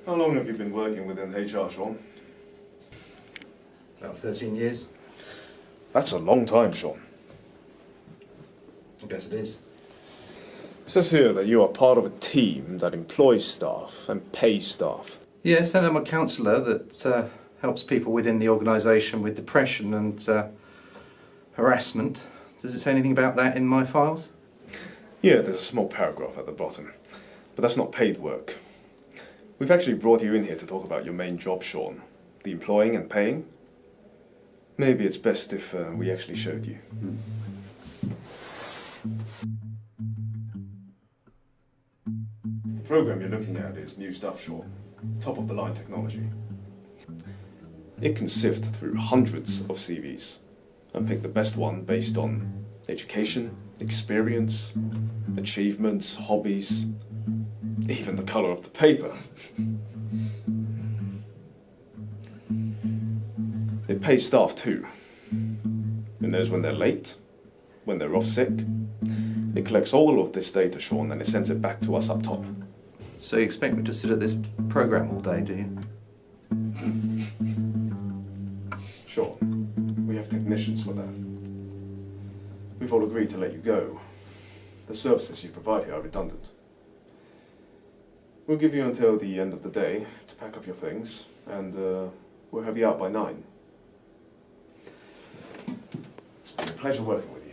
How long have you been working within HR, Sean? About 13 years. That's a long time, Sean. I guess it is. It says here that you are part of a team that employs staff and pays staff. Yes, and I'm a counsellor that helps people within the organisation with depression and harassment. Does it say anything about that in my files? Yeah, there's a small paragraph at the bottom, but that's not paid work. We've actually brought you in here to talk about your main job, Sean, the employing and paying. Maybe it's best if we actually showed you. The program you're looking at is new stuff, Sean. Top-of-the-line technology. It can sift through hundreds of CVs and pick the best one based on education, experience, achievements, hobbies, even the colour of the paper. It pays staff too. It knows when they're late, when they're off sick. It collects all of this data, Sean, and it sends it back to us up top. So you expect me to sit at this programme all day, do you? Sure. We have technicians for that. We've all agreed to let you go. The services you provide here are redundant. We'll give you until the end of the day to pack up your things, and we'll have you out by 9. It's been a pleasure working with you.